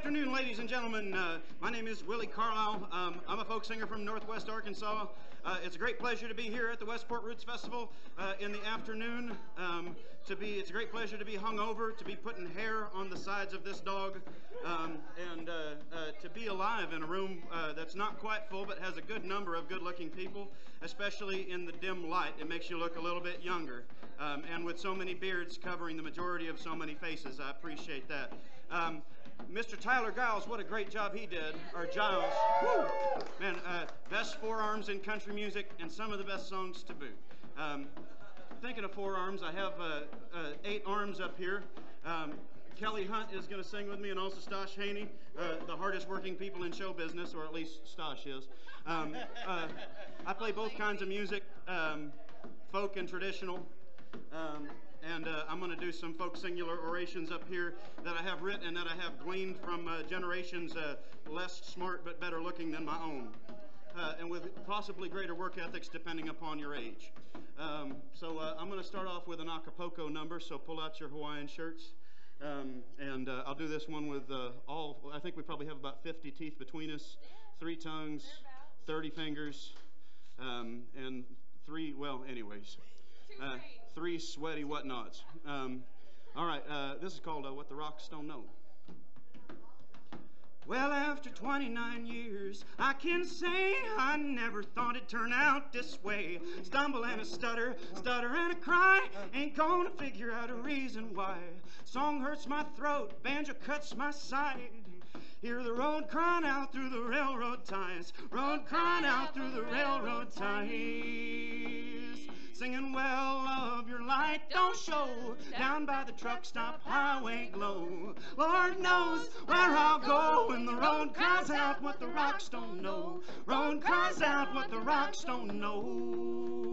afternoon, ladies and gentlemen. My name is Willi Carlisle. I'm a folk singer from Northwest Arkansas. It's a great pleasure to be here at the Westport Roots Festival in the afternoon. It's a great pleasure to be hung over, to be putting hair on the sides of this dog, and to be alive in a room that's not quite full but has a good number of good-looking people, especially in the dim light. It makes you look a little bit younger. And with so many beards covering the majority of so many faces, I appreciate that. Mr. Tyler Giles, what a great job he did, or Giles. Woo! Man, best forearms in country music and some of the best songs to boot. Thinking of forearms, I have 8 arms up here. Kelly Hunt is going to sing with me, and also Stosh Haney, the hardest working people in show business, or at least Stosh is. I play both kinds of music, folk and traditional. And I'm going to do some folk singular orations up here that I have written and that I have gleaned from generations less smart but better looking than my own, and with possibly greater work ethics depending upon your age. So I'm going to start off with an Acapulco number, so pull out your Hawaiian shirts. And I'll do this one with I think we probably have about 50 teeth between us, 3 tongues, 30 fingers, and 3, well, anyways. 3 sweaty whatnots. All right, this is called What the Rocks Don't Know. Well, after 29 years, I can say I never thought it'd turn out this way. Stumble and a stutter, stutter and a cry. Ain't gonna figure out a reason why. Song hurts my throat, banjo cuts my side. Hear the road crying out through the railroad ties. Road crying out through the railroad ties. Singing, well, love, your light don't show down by the truck stop highway glow. Lord knows where I'll go when the road cries out what the rocks don't know. Road cries out what the rocks don't know.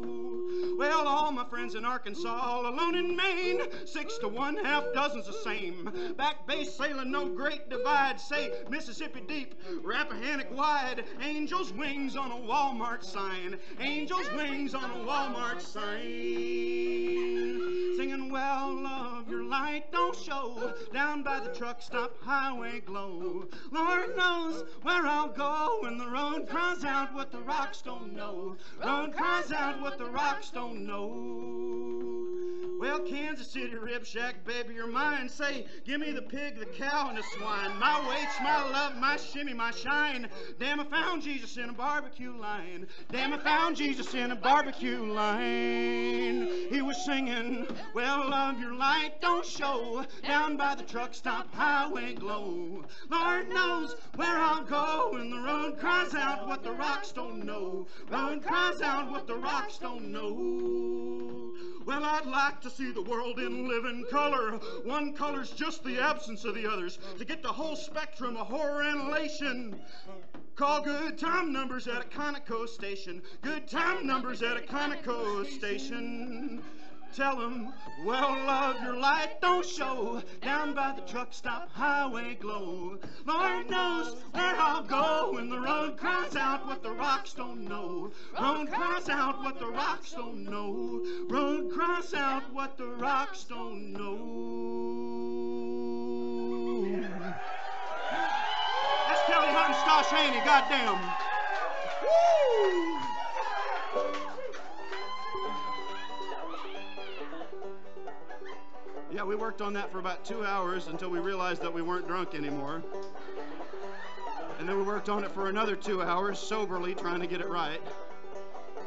Well, all my friends in Arkansas, all alone in Maine, 6 to 1, half dozen's the same. Back bay sailing, no great divide, say Mississippi deep, Rappahannock wide. Angels' wings on a Walmart sign, angels' wings on a Walmart sign. Singing, well, love, your light don't show down by the truck stop highway glow. Lord knows where I'll go when the road cries out what the rocks don't know. Road cries out what the rocks don't know. Well, Kansas City Rib Shack, baby, you're mine. Say, give me the pig, the cow, and the swine. My weights, my love, my shimmy, my shine. Damn, I found Jesus in a barbecue line. Damn, I found Jesus in a barbecue line. He was singing, well, love, your light don't show down by the truck stop highway glow. Lord knows where I'll go when the road cries out what the rocks don't know. Road cries out what the rocks don't know. Well, I'd like to see the world in living color. One color's just the absence of the others. To get the whole spectrum of horror and elation. Call good time numbers at a Conoco station. Good time numbers at a Conoco station. Tell them, well, love, your light don't show down by the truck stop highway glow. Lord knows where I'll go when the road cries out what the rocks don't know. Road cries out what the rocks don't know. Road cries out what the rocks don't know. That's Kelly Hunt and Stosh Haney, goddamn. Woo! Yeah, we worked on that for about 2 hours until we realized that we weren't drunk anymore. And then we worked on it for another 2 hours, soberly, trying to get it right.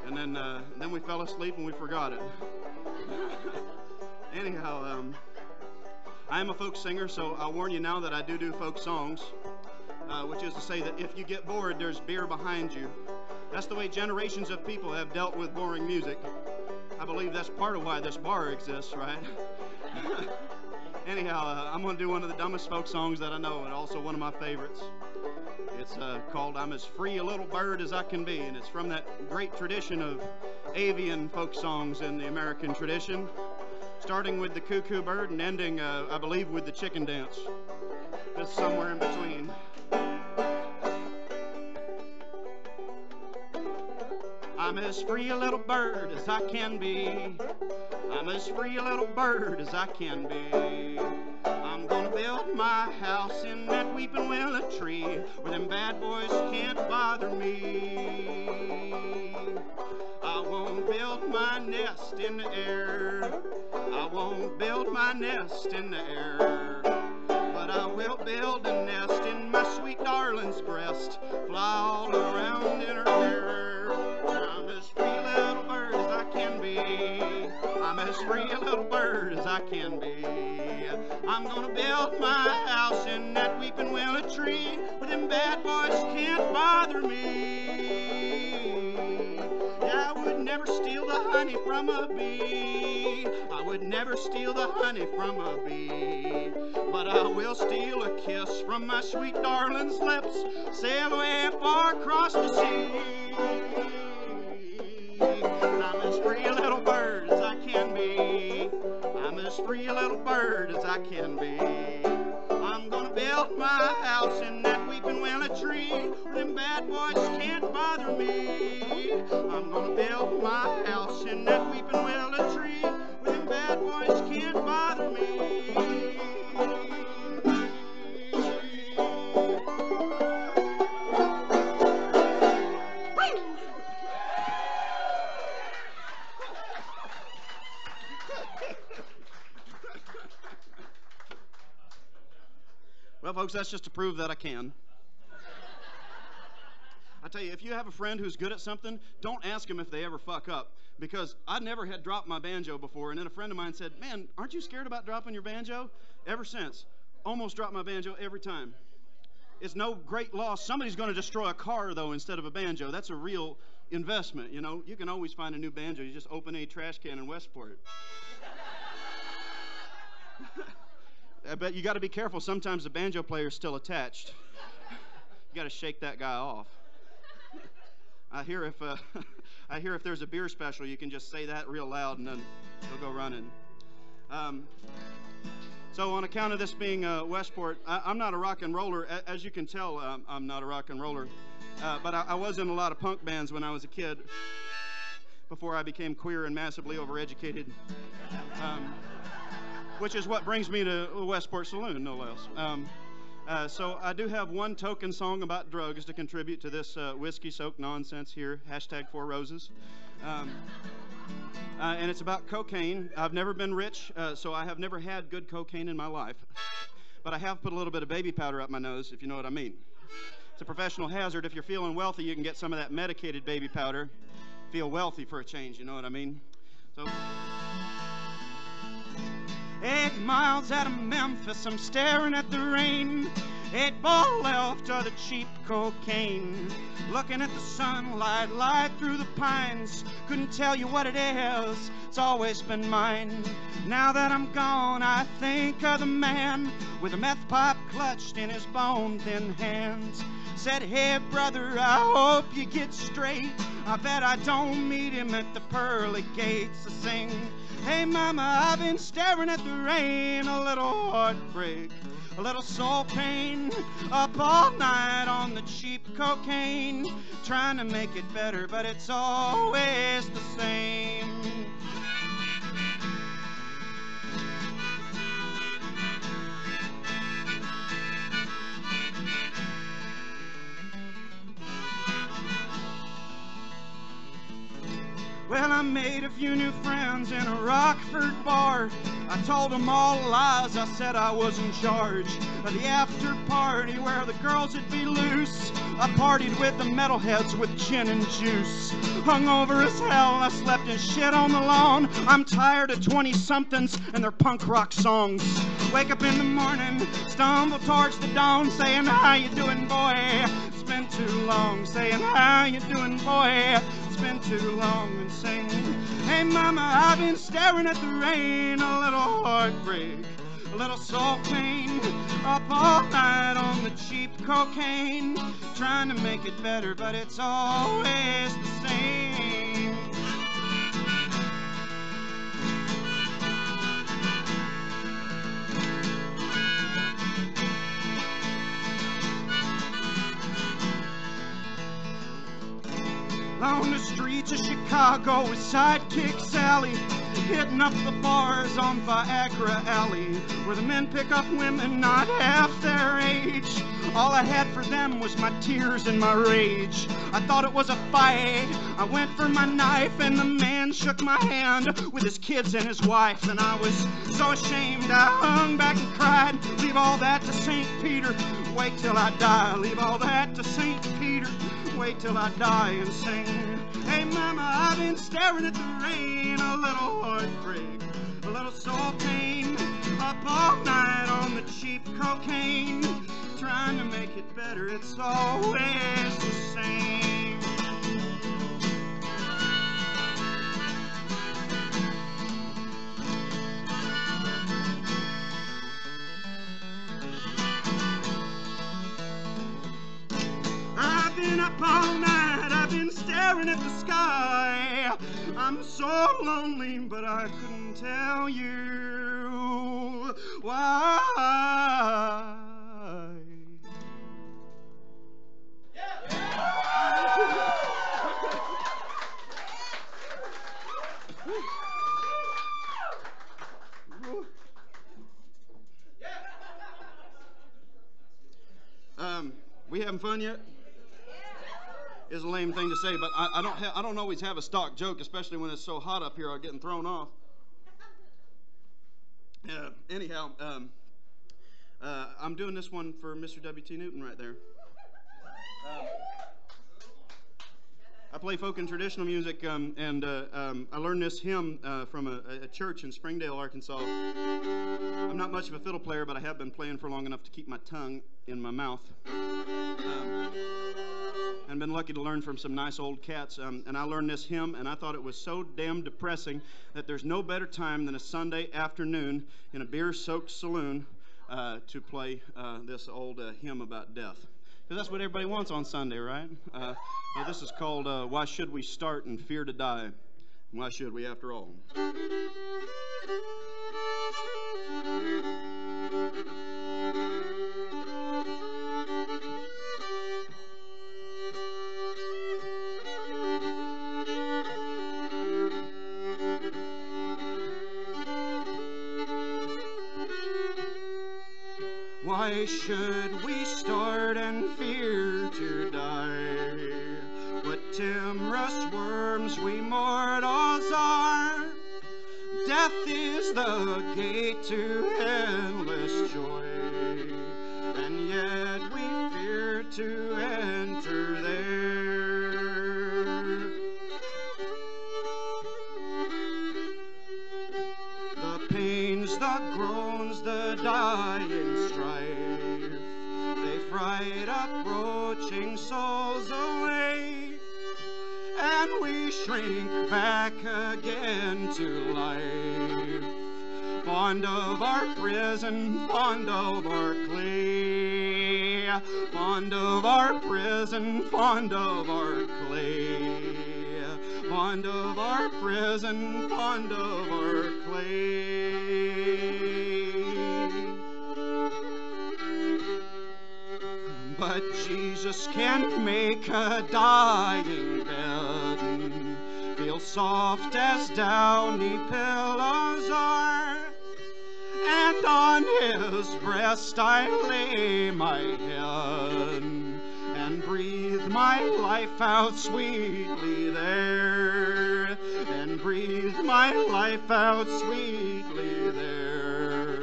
And then we fell asleep and we forgot it. Anyhow, I am a folk singer, so I'll warn you now that I do folk songs, which is to say that if you get bored, there's beer behind you. That's the way generations of people have dealt with boring music. I believe that's part of why this bar exists, right? Anyhow, I'm going to do one of the dumbest folk songs that I know, and also one of my favorites. It's called I'm as Free a Little Bird as I Can Be, and it's from that great tradition of avian folk songs in the American tradition, starting with the cuckoo bird and ending, I believe, with the chicken dance. Just somewhere in between. I'm as free a little bird as I can be. I'm as free a little bird as I can be. I'm gonna build my house in that weeping willow tree where them bad boys can't bother me. I won't build my nest in the air. I won't build my nest in the air. But I will build a nest in my sweet darling's breast, fly all around in her hair. I'm as free a little bird as I can be. I'm as free a little bird as I can be. I'm gonna build my house in that weeping willow tree where them bad boys can't bother me. Yeah, I would never steal the honey from a bee. I would never steal the honey from a bee. But I will steal a kiss from my sweet darling's lips, sail away far across the sea. I'm as free a little bird as I can be. I'm as free a little bird as I can be. I'm gonna build my house in that weeping willow tree where them bad boys can't bother me. I'm gonna build my house in that weeping willow tree where them bad boys can't bother me. Well, folks, that's just to prove that I can. I tell you, if you have a friend who's good at something, don't ask them if they ever fuck up. Because I never had dropped my banjo before, and then a friend of mine said, "Man, aren't you scared about dropping your banjo?" Ever since, almost dropped my banjo every time. It's no great loss. Somebody's going to destroy a car, though, instead of a banjo. That's a real investment, you know. You can always find a new banjo. You just open a trash can in Westport. But you got to be careful. Sometimes the banjo player's still attached. You got to shake that guy off. I hear if there's a beer special, you can just say that real loud, and then he'll go running. So on account of this being Westport, I'm not a rock and roller. As you can tell, I'm not a rock and roller. But I was in a lot of punk bands when I was a kid, before I became queer and massively overeducated. Which is what brings me to Westport Saloon, no less. So I do have one token song about drugs to contribute to this whiskey-soaked nonsense here, #4Roses. And it's about cocaine. I've never been rich, so I have never had good cocaine in my life. But I have put a little bit of baby powder up my nose, if you know what I mean. It's a professional hazard. If you're feeling wealthy, you can get some of that medicated baby powder. Feel wealthy for a change, you know what I mean? So... 8 miles out of Memphis, I'm staring at the rain. 8 ball left of the cheap cocaine. Looking at the sunlight light through the pines. Couldn't tell you what it is, it's always been mine. Now that I'm gone, I think of the man with a meth pipe clutched in his bone-thin hands. Said, "Hey brother, I hope you get straight. I bet I don't meet him at the pearly gates." I sing, "Hey mama, I've been staring at the rain." A little heartbreak, a little soul pain, up all night on the cheap cocaine, trying to make it better, but it's always the same. Well, I made a few new friends in a Rockford bar. I told them all lies, I said I was in charge of the after party where the girls would be loose. I partied with the metalheads with gin and juice. Hungover as hell, I slept in shit on the lawn. I'm tired of 20-somethings and their punk rock songs. Wake up in the morning, stumble towards the dawn, saying, "How you doing, boy? It's been too long." Saying, "How you doing, boy? It's been too long." And sing, "Hey mama, I've been staring at the rain." A little heartbreak, a little soul pain, up all night on the cheap cocaine, trying to make it better, but it's always the same. On the streets of Chicago with Sidekick Sally, hitting up the bars on Viagra Alley, where the men pick up women not half their age. All I had for them was my tears and my rage. I thought it was a fight. I went for my knife, and the man shook my hand with his kids and his wife. And I was so ashamed, I hung back and cried. Leave all that to St. Peter, wait till I die. Leave all that to St. Peter, wait till I die, and sing, hey mama, I've been staring at the rain. A little heartbreak, a little soul pain, up all night on the cheap cocaine, trying to make it better, it's always the same. I've been up all night, I've been staring at the sky. I'm so lonely, but I couldn't tell you why. We having fun yet? Is a lame thing to say, but I don't always have a stock joke, especially when it's so hot up here. I'm getting thrown off. Anyhow, I'm doing this one for Mr. W.T. Newton right there. I play folk and traditional music, and I learned this hymn from a church in Springdale, Arkansas. I'm not much of a fiddle player, but I have been playing for long enough to keep my tongue in my mouth. And been lucky to learn from some nice old cats. And I learned this hymn, and I thought it was so damn depressing that there's no better time than a Sunday afternoon in a beer-soaked saloon to play this old hymn about death. Because that's what everybody wants on Sunday, right? Well, this is called Why Should We Start and Fear to Die? Why should we, after all? Why should we start and fear to die? What timorous worms we mortals are. Death is the gate to endless joy, and yet we fear to enter there. The pains, the groans, the dying strife, they fright approaching souls away, and we shrink back again to life, fond of our prison, fond of our clay, fond of our prison, fond of our clay, fond of our prison, fond of our clay. But Jesus can make a dying bed feel soft as downy pillows are, and on his breast I lay my head and breathe my life out sweetly there, and breathe my life out sweetly there,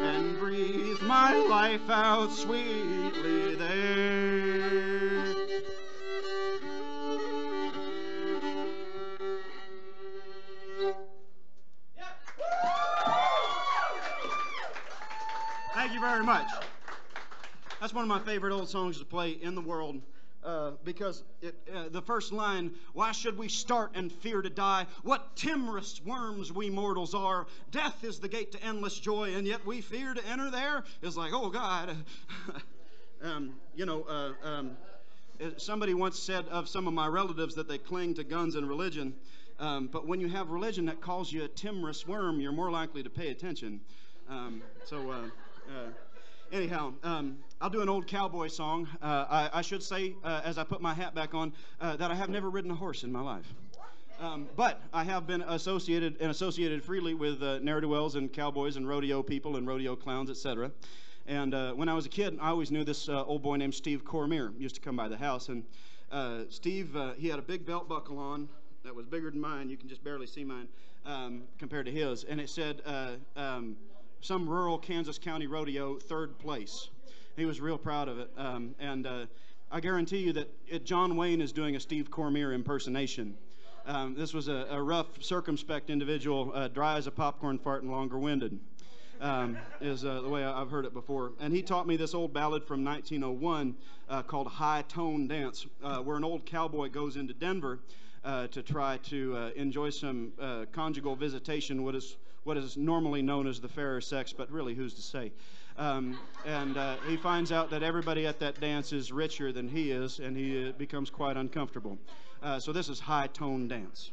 and breathe my life out sweetly there. Thank you very much. That's one of my favorite old songs to play in the world, because the first line, why should we start and fear to die? What timorous worms we mortals are. Death is the gate to endless joy, and yet we fear to enter there. It's like, oh God. Somebody once said of some of my relatives that they cling to guns and religion, but when you have religion that calls you a timorous worm, you're more likely to pay attention. Anyhow, I'll do an old cowboy song. I should say, as I put my hat back on, that I have never ridden a horse in my life. But I have been associated freely with ne'er-do-wells and cowboys and rodeo people and rodeo clowns, etc. And when I was a kid, I always knew this old boy named Steve Cormier used to come by the house. And Steve, he had a big belt buckle on that was bigger than mine. You can just barely see mine compared to his. And it said, some rural Kansas County rodeo, 3rd place. He was real proud of it. I guarantee you that John Wayne is doing a Steve Cormier impersonation. This was a rough, circumspect individual, dry as a popcorn fart and longer-winded, is the way I've heard it before. And he taught me this old ballad from 1901 called High Tone Dance, where an old cowboy goes into Denver to try to enjoy some conjugal visitation, what is normally known as the fairer sex, but really who's to say? He finds out that everybody at that dance is richer than he is, and he becomes quite uncomfortable. So this is High Tone Dance.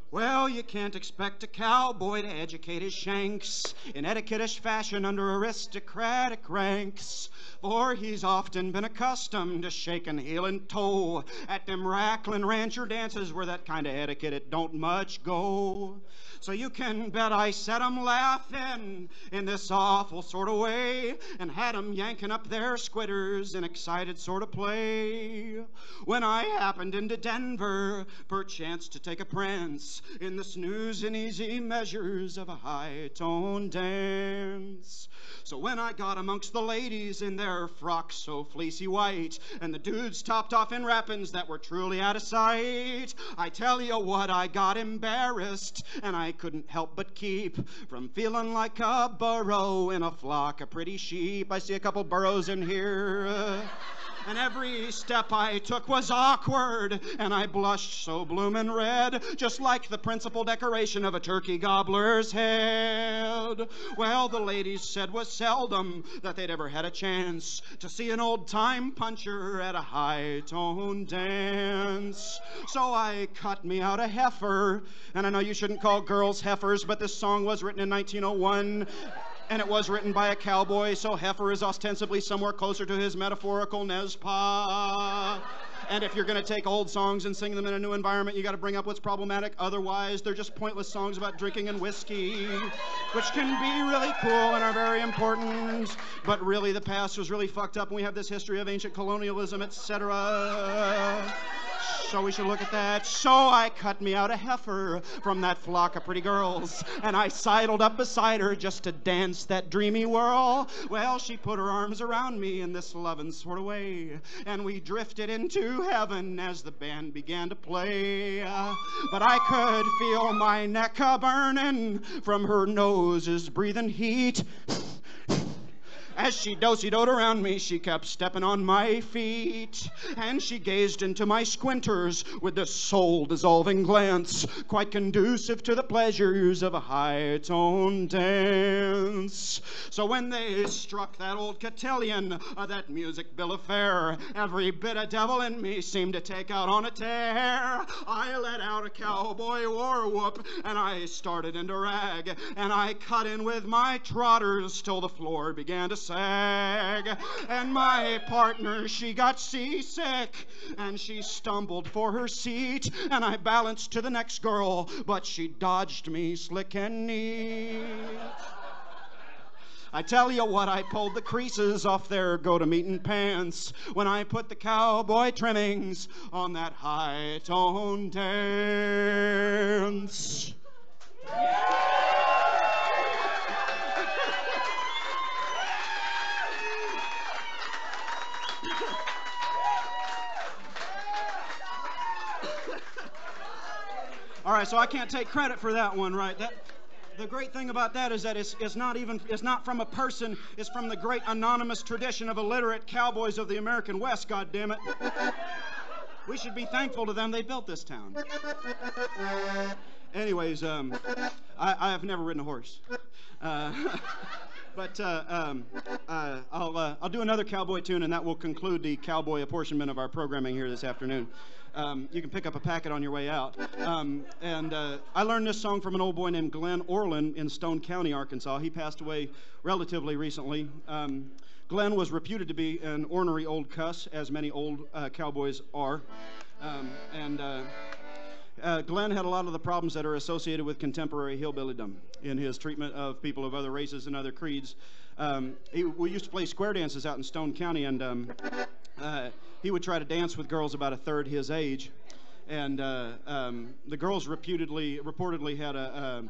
Well, you can't expect a cowboy to educate his shanks in etiquette-ish fashion under aristocratic ranks, for he's often been accustomed to shaking heel and toe at them rattling rancher dances where that kind of etiquette it don't much go. So you can bet I set 'em laughing in this awful sort of way and had 'em yanking up their squitters in excited sort of play. When I happened into Denver, perchance to take a prance in the snooze and easy measures of a high-tone dance. So when I got amongst the ladies in their frocks so fleecy white and the dudes topped off in wrappings that were truly out of sight, I tell you what, I got embarrassed and I couldn't help but keep from feeling like a burro in a flock of pretty sheep. I see a couple burros in here. And every step I took was awkward, and I blushed so bloomin' red, just like the principal decoration of a turkey gobbler's head. Well, the ladies said was seldom that they'd ever had a chance to see an old-time puncher at a high-tone dance. So I cut me out a heifer, and I know you shouldn't call girls heifers, but this song was written in 1901. And it was written by a cowboy, so heifer is ostensibly somewhere closer to his metaphorical Nezpa. And if you're going to take old songs and sing them in a new environment, you got to bring up what's problematic. Otherwise, they're just pointless songs about drinking and whiskey, which can be really cool and are very important. But really, the past was really fucked up, and we have this history of ancient colonialism, etc. So we should look at that. So I cut me out a heifer from that flock of pretty girls, and I sidled up beside her just to dance that dreamy whirl. Well, she put her arms around me in this loving sort of way, and we drifted into heaven as the band began to play. But I could feel my neck a-burning from her nose's breathing heat. As she do-si-doed around me, she kept stepping on my feet, and she gazed into my squinters with this soul-dissolving glance, quite conducive to the pleasures of a high-tone dance. So when they struck that old cotillion, that music bill of fare, every bit of devil in me seemed to take out on a tear. I let out a cowboy war whoop, and I started into rag, and I cut in with my trotters till the floor began to sag. And my partner, she got seasick, and she stumbled for her seat, and I balanced to the next girl, but she dodged me slick and neat. I tell you what, I pulled the creases off their go-to-meeting pants when I put the cowboy trimmings on that high-tone dance. All right, so I can't take credit for that one, right? The great thing about that is that it's not from a person, it's from the great anonymous tradition of illiterate cowboys of the American West, goddammit. We should be thankful to them. They built this town. Anyways, I have never ridden a horse. But I'll do another cowboy tune, and that will conclude the cowboy apportionment of our programming here this afternoon. You can pick up a packet on your way out. I learned this song from an old boy named Glenn Orland in Stone County, Arkansas. He passed away relatively recently. Glenn was reputed to be an ornery old cuss, as many old cowboys are. Glenn had a lot of the problems that are associated with contemporary hillbillydom in his treatment of people of other races and other creeds. We used to play square dances out in Stone County, and he would try to dance with girls about a third his age. And the girls reportedly had a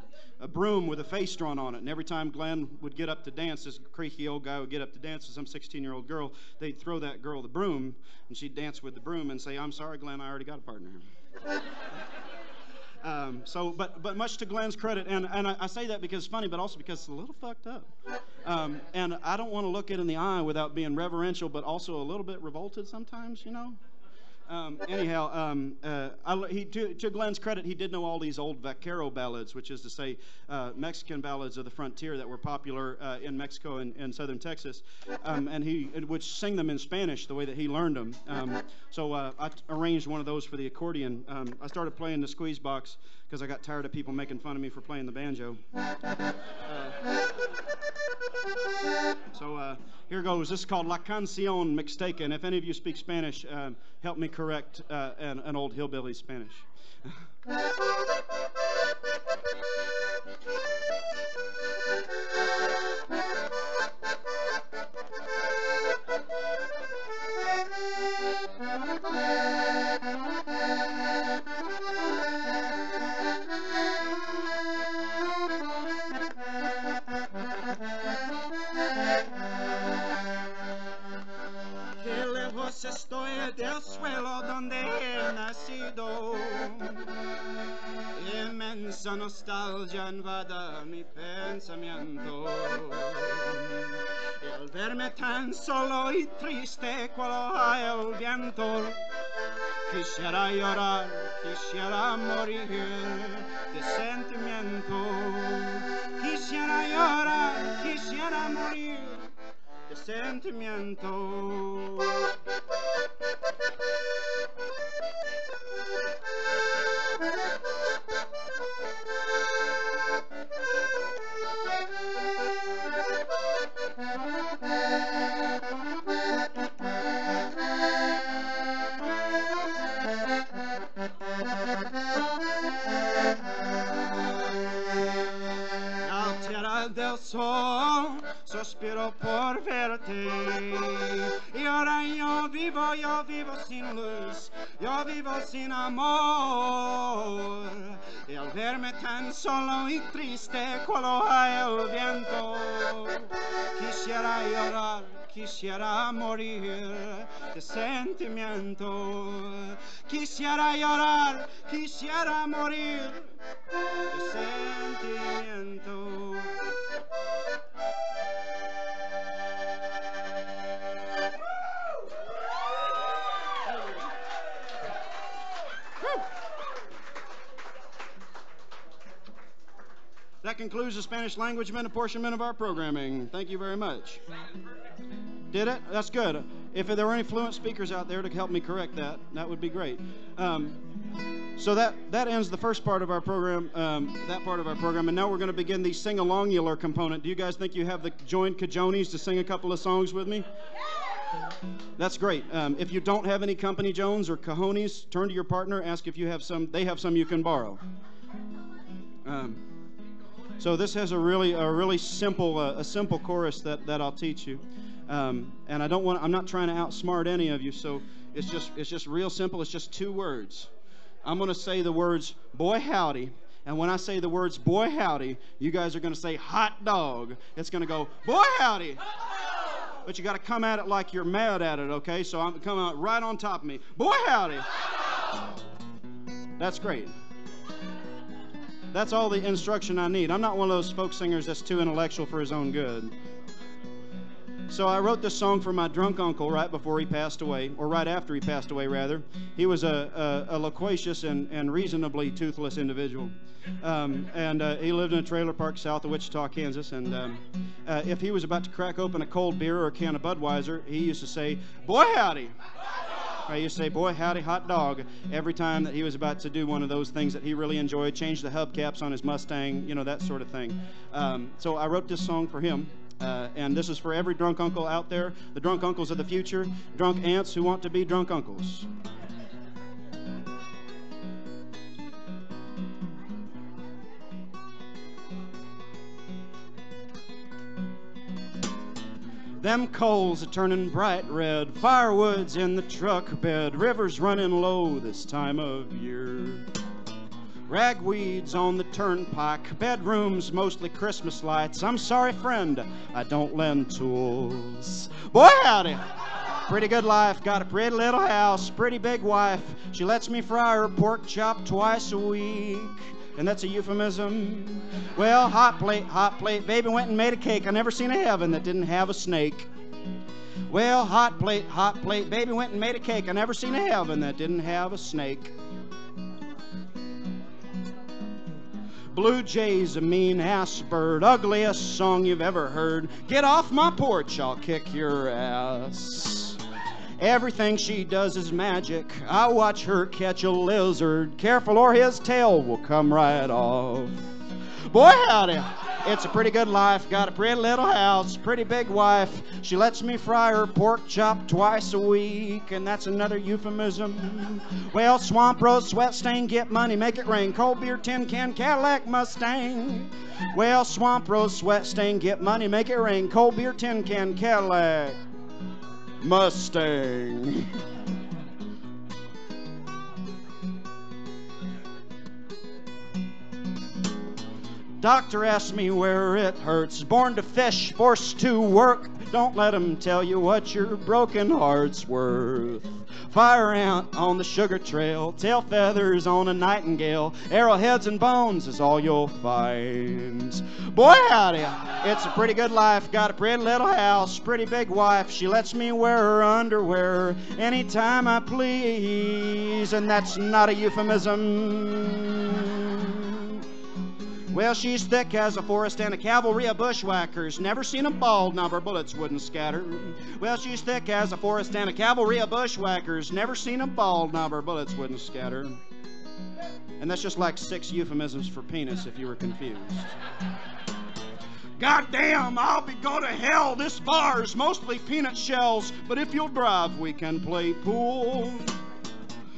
broom with a face drawn on it. And every time Glenn would get up to dance, this creaky old guy would get up to dance with some 16-year-old girl, they'd throw that girl the broom, and she'd dance with the broom and say, "I'm sorry, Glenn, I already got a partner." But much to Glenn's credit, and I say that because it's funny, but also because it's a little fucked up. And I don't want to look it in the eye without being reverential, but also a little bit revolted sometimes, you know? To Glenn's credit, he did know all these old vaquero ballads, which is to say Mexican ballads of the frontier that were popular in Mexico and southern Texas, and he would sing them in Spanish the way that he learned them. So I arranged one of those for the accordion. I started playing the squeeze box because I got tired of people making fun of me for playing the banjo. So here goes. This is called La Canción Mixteca, and if any of you speak Spanish, help me correct an old hillbilly Spanish. Estoy del suelo donde he nacido, inmensa nostalgia invada mi pensamiento, y al verme tan solo y triste cual hoja el viento, quisiera llorar, quisiera morir de sentimiento, quisiera llorar, quisiera morir de sentimiento. Del sol, sospiro por verte, y ahora yo vivo sin luz, yo vivo sin amor, y al verme tan solo y triste cual hoja el viento, quisiera llorar, quisiera morir de sentimiento, quisiera llorar, quisiera morir de sentimiento. That concludes the Spanish language apportionment of our programming. Thank you very much. Did it? That's good. If there were any fluent speakers out there to help me correct that, that would be great. So that ends the first part of our program, and now we're going to begin the sing-alongular component. Do you guys think you have the joined cajones to sing a couple of songs with me? That's great. If you don't have any company jones or cajones, turn to your partner, ask if you have some. They have some you can borrow. So this has a really simple chorus that I'll teach you, and I'm not trying to outsmart any of you. So it's just real simple. It's just two words. I'm going to say the words "boy howdy," and when I say the words "boy howdy," you guys are going to say "hot dog." It's going to go "boy howdy," but you got to come at it like you're mad at it. Okay? So I'm coming out right on top of me. "Boy howdy." That's great. That's all the instruction I need. I'm not one of those folk singers that's too intellectual for his own good. So I wrote this song for my drunk uncle right before he passed away, or right after he passed away, rather. He was a loquacious and reasonably toothless individual. He lived in a trailer park south of Wichita, Kansas. And if he was about to crack open a cold beer or a can of Budweiser, he used to say, "Boy, howdy." I used to say, "Boy, howdy, hot dog," every time that he was about to do one of those things that he really enjoyed, change the hubcaps on his Mustang, you know, that sort of thing. So I wrote this song for him. And this is for every drunk uncle out there, the drunk uncles of the future, drunk aunts who want to be drunk uncles. Them coals are turning bright red, firewood's in the truck bed, rivers running low this time of year. Ragweeds on the turnpike, bedrooms mostly Christmas lights. I'm sorry, friend, I don't lend tools. Boy, howdy! Pretty good life, got a pretty little house, pretty big wife. She lets me fry her pork chop twice a week. And that's a euphemism. Well, hot plate, baby went and made a cake. I never seen a heaven that didn't have a snake. Well, hot plate, baby went and made a cake. I never seen a heaven that didn't have a snake. Blue jay's a mean-ass bird, ugliest song you've ever heard. Get off my porch, I'll kick your ass. Everything she does is magic. I watch her catch a lizard. Careful or his tail will come right off. Boy, howdy, it's a pretty good life. Got a pretty little house, pretty big wife. She lets me fry her pork chop twice a week, and that's another euphemism. Well, swamp roast, sweat stain, get money, make it rain. Cold beer, tin can, Cadillac, Mustang. Well, swamp roast, sweat stain, get money, make it rain. Cold beer, tin can, Cadillac, Mustang. Doctor asked me where it hurts. Born to fish, forced to work. Don't let him tell you what your broken heart's worth. Fire ant on the sugar trail, tail feathers on a nightingale, arrowheads and bones is all you'll find. Boy, howdy, it's a pretty good life. Got a pretty little house, pretty big wife. She lets me wear her underwear anytime I please, and that's not a euphemism. Well, she's thick as a forest and a cavalry of bushwhackers. Never seen 'em bald, now her bullets wouldn't scatter. Well, she's thick as a forest and a cavalry of bushwhackers. Never seen 'em bald, now her bullets wouldn't scatter. And that's just like 6 euphemisms for penis if you were confused. Goddamn, I'll be going to hell. This bar's mostly peanut shells, but if you'll drive, we can play pool.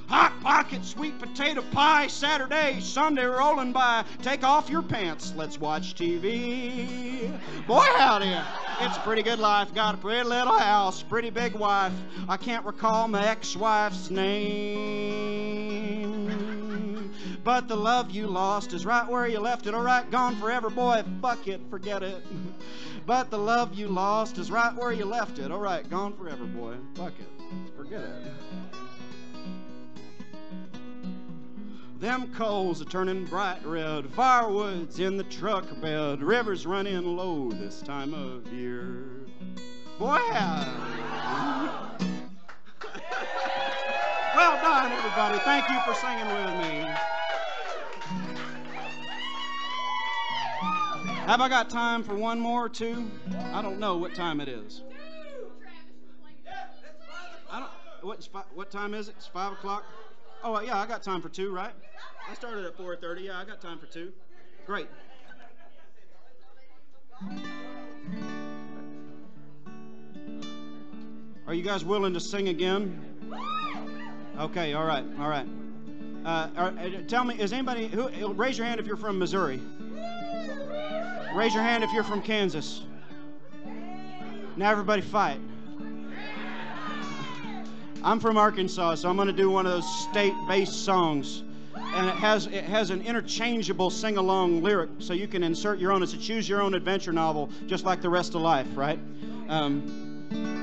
Hot pocket, sweet potato pie, Saturday, Sunday rolling by. Take off your pants, let's watch TV. Boy, howdy, it's a pretty good life. Got a pretty little house, pretty big wife. I can't recall my ex-wife's name. But the love you lost is right where you left it. All right, gone forever, boy, fuck it, forget it. But the love you lost is right where you left it. All right, gone forever, boy, fuck it, forget it. Them coals are turning bright red, firewood's in the truck bed, rivers running low this time of year. Boy, well done, everybody. Thank you for singing with me. Have I got time for one more or two? I don't know what time it is. What time is it? It's 5 o'clock? Oh, yeah, I got time for 2, right? I started at 4:30. Yeah, I got time for 2. Great. Are you guys willing to sing again? Okay, all right. Tell me, is anybody, raise your hand if you're from Missouri. Raise your hand if you're from Kansas. Now everybody fight. I'm from Arkansas, so I'm going to do one of those state-based songs. And it has an interchangeable sing-along lyric, so you can insert your own. It's a choose-your-own-adventure novel, just like the rest of life, right? And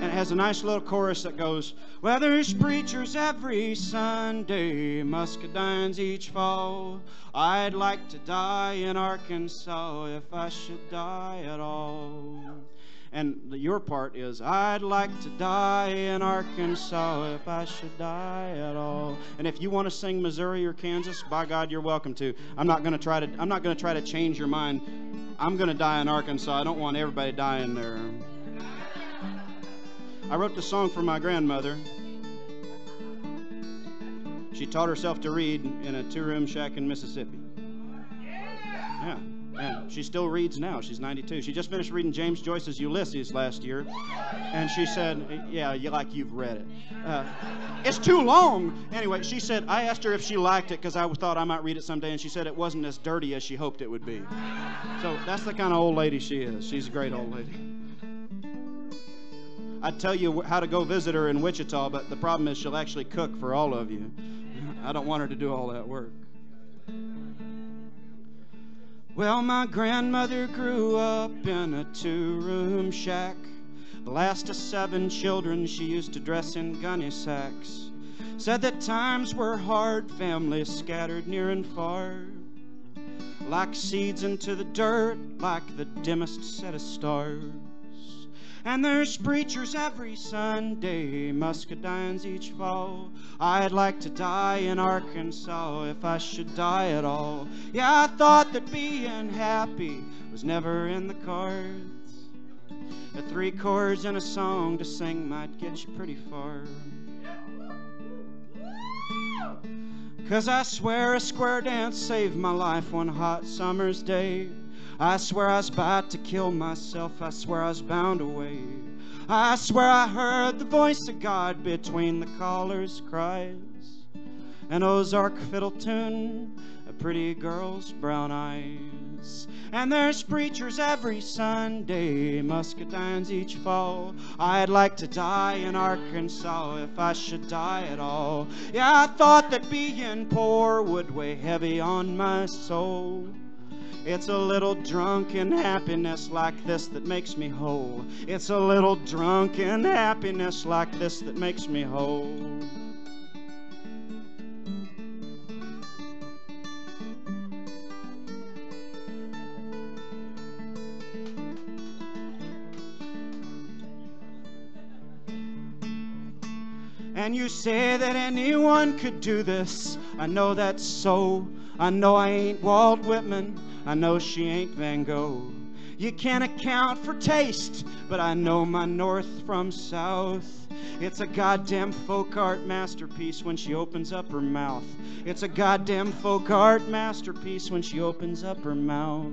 it has a nice little chorus that goes, well, there's preachers every Sunday, muscadines each fall. I'd like to die in Arkansas if I should die at all. And your part is, I'd like to die in Arkansas if I should die at all. And if you want to sing Missouri or Kansas, by God, you're welcome to. I'm not going to try to change your mind. I'm going to die in Arkansas. I don't want everybody dying there. I wrote the song for my grandmother. She taught herself to read in a 2-room shack in Mississippi. Yeah. And she still reads now. She's 92. She just finished reading James Joyce's Ulysses last year. And she said, yeah, you've read it. It's too long. Anyway, she said, I asked her if she liked it because I thought I might read it someday. And she said it wasn't as dirty as she hoped it would be. So that's the kind of old lady she is. She's a great old lady. I'd tell you how to go visit her in Wichita, but the problem is she'll actually cook for all of you. I don't want her to do all that work. Well, my grandmother grew up in a 2-room shack. The last of 7 children, she used to dress in gunny sacks. Said that times were hard, families scattered near and far, like seeds into the dirt, like the dimmest set of stars. And there's preachers every Sunday, muscadines each fall. I'd like to die in Arkansas if I should die at all. Yeah, I thought that being happy was never in the cards. The 3 chords in a song to sing might get you pretty far. 'Cause I swear a square dance saved my life one hot summer's day. I swear I was about to kill myself. I swear I was bound away. I swear I heard the voice of God between the caller's cries. An Ozark fiddle tune, a pretty girl's brown eyes. And there's preachers every Sunday, muscadines each fall. I'd like to die in Arkansas if I should die at all. Yeah, I thought that being poor would weigh heavy on my soul. It's a little drunken happiness like this that makes me whole. It's a little drunken happiness like this that makes me whole. And you say that anyone could do this. I know that's so. I know I ain't Walt Whitman. I know she ain't Van Gogh. You can't account for taste, but I know my north from south. It's a goddamn folk art masterpiece when she opens up her mouth. It's a goddamn folk art masterpiece when she opens up her mouth.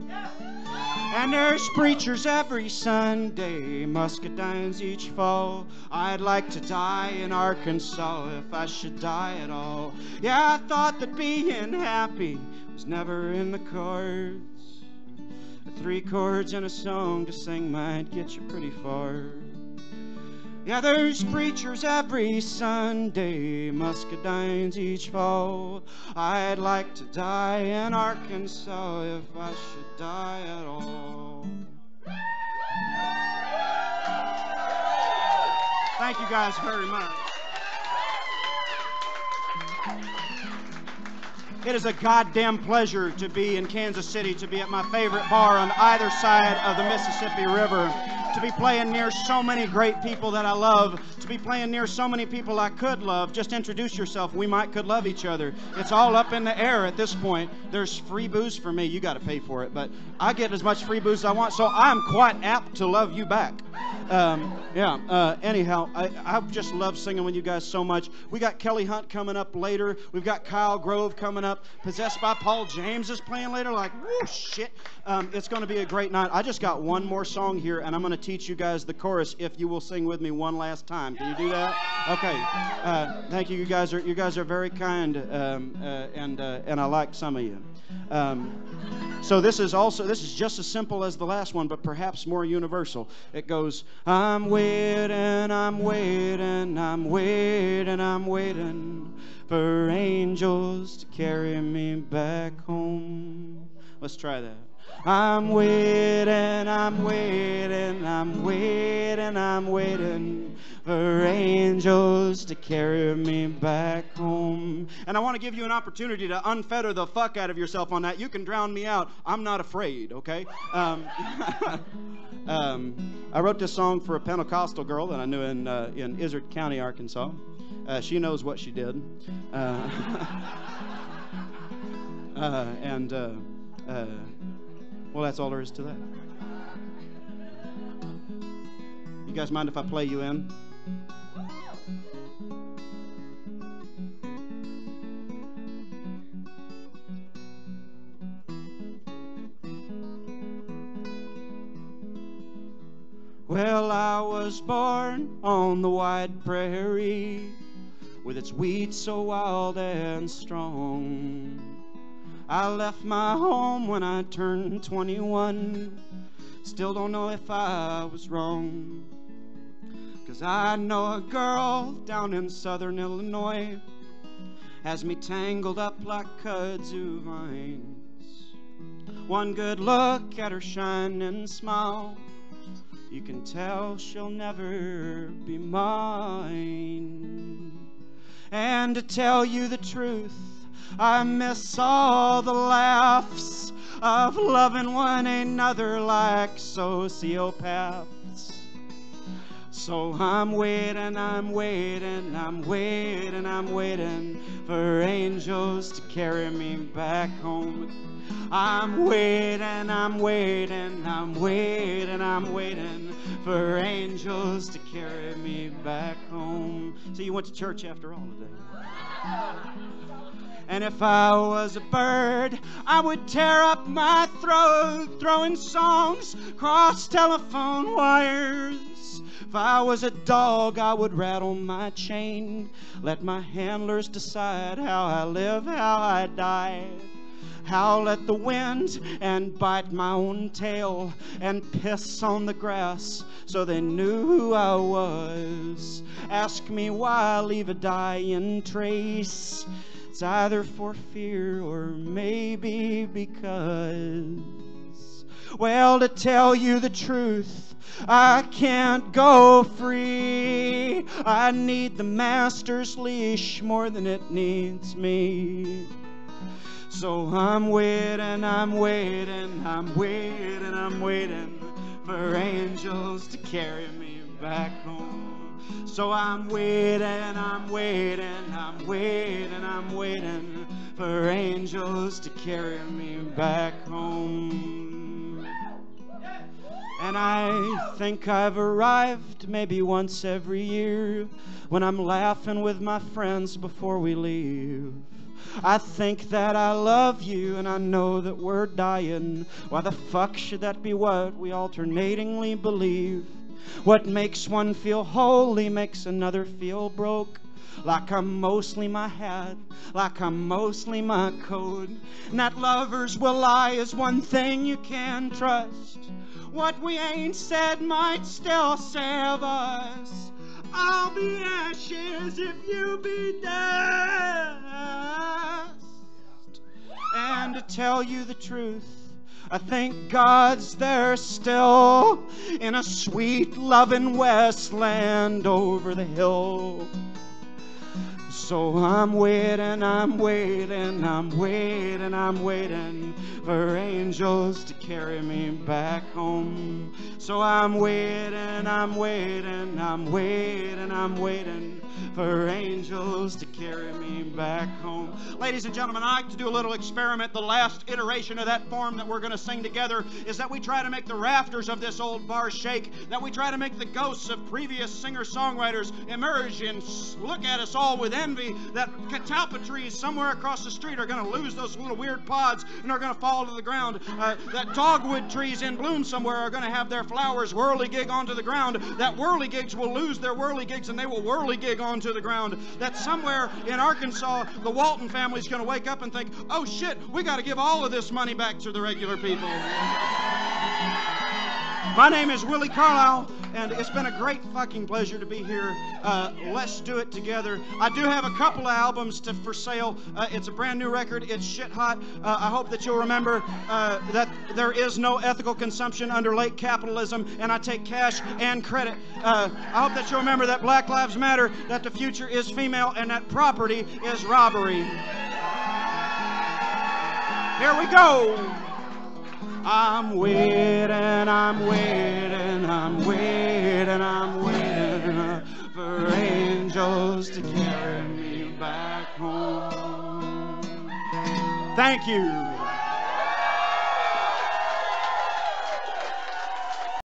And there's preachers every Sunday, muscadines each fall. I'd like to die in Arkansas if I should die at all. Yeah, I thought that being happy was never in the cards. The 3 chords in a song to sing might get you pretty far. Yeah, there's preachers every Sunday, muscadines each fall. I'd like to die in Arkansas if I should die at all. Thank you guys very much. It is a goddamn pleasure to be in Kansas City, to be at my favorite bar on either side of the Mississippi River, to be playing near so many great people that I love, to be playing near so many people I could love. Just introduce yourself. We could love each other. It's all up in the air at this point. There's free booze for me. You got to pay for it, but I get as much free booze as I want, so I'm quite apt to love you back. Anyhow, I just love singing with you guys so much. We got Kelly Hunt coming up later. We've got Kyle Grove coming up. Possessed by Paul James is playing later. Like, whoo, shit. It's going to be a great night. I just got one more song here, and I'm going to teach you guys the chorus if you will sing with me one last time. Can you do that? Okay. Thank you. You guys are very kind, and I like some of you. So this is just as simple as the last one, but perhaps more universal. It goes, I'm waiting, I'm waiting, I'm waiting, I'm waiting for angels to carry me back home. Let's try that. I'm waiting, I'm waiting, I'm waiting, I'm waiting for angels to carry me back home. And I want to give you an opportunity to unfetter the fuck out of yourself on that. You can drown me out. I'm not afraid, okay? I wrote this song for a Pentecostal girl that I knew in Izard County, Arkansas. She knows what she did. Well, that's all there is to that. You guys mind if I play you in? Well, I was born on the wide prairie, with its weeds so wild and strong. I left my home when I turned 21. Still don't know if I was wrong. 'Cause I know a girl down in southern Illinois has me tangled up like kudzu vines. One good look at her shining smile, you can tell she'll never be mine. And to tell you the truth, I miss all the laughs of loving one another like sociopaths. So I'm waiting, I'm waiting, I'm waiting, I'm waiting for angels to carry me back home. I'm waiting, I'm waiting, I'm waiting, I'm waiting for angels to carry me back home. So you went to church after all today. And if I was a bird, I would tear up my throat, throwing songs across telephone wires. If I was a dog, I would rattle my chain, let my handlers decide how I live, how I die. Howl at the wind and bite my own tail and piss on the grass so they knew who I was. Ask me why I leave a dying trace. It's either for fear or maybe because, well, to tell you the truth, I can't go free. I need the master's leash more than it needs me. So I'm waiting, I'm waiting, I'm waiting, I'm waiting for angels to carry me back home. So I'm waiting, I'm waiting, I'm waiting, I'm waiting for angels to carry me back home. And I think I've arrived maybe once every year when I'm laughing with my friends before we leave. I think that I love you and I know that we're dying. Why the fuck should that be what we alternatingly believe? What makes one feel holy makes another feel broke. Like I'm mostly my hat, like I'm mostly my coat. And that lovers will lie is one thing you can trust. What we ain't said might still save us. I'll be ashes if you be dust. And to tell you the truth, I think God's there still in a sweet loving Westland over the hill. So I'm waiting, I'm waiting, I'm waiting, I'm waiting for angels to carry me back home. So I'm waiting, I'm waiting, I'm waiting, I'm waiting for angels to carry me back home. Ladies and gentlemen, I like to do a little experiment. The last iteration of that form that we're going to sing together is that we try to make the rafters of this old bar shake, that we try to make the ghosts of previous singer-songwriters emerge and look at us all with envy, that catalpa trees somewhere across the street are going to lose those little weird pods and are going to fall to the ground, that dogwood trees in bloom somewhere are going to have their flowers whirligig onto the ground, that whirligigs will lose their whirligigs and they will whirligig onto the ground, that somewhere in Arkansas the Walton family's going to wake up and think, oh shit, we got to give all of this money back to the regular people. My name is Willi Carlisle. and it's been a great fucking pleasure to be here. Let's do it together. I do have a couple of albums for sale. It's a brand new record. It's shit hot. I hope that you'll remember that there is no ethical consumption under late capitalism, and I take cash and credit. I hope that you'll remember that Black Lives Matter, that the future is female, and that property is robbery. Here we go. I'm waiting, I'm waiting, I'm waiting, I'm waiting for angels to carry me back home. Thank you.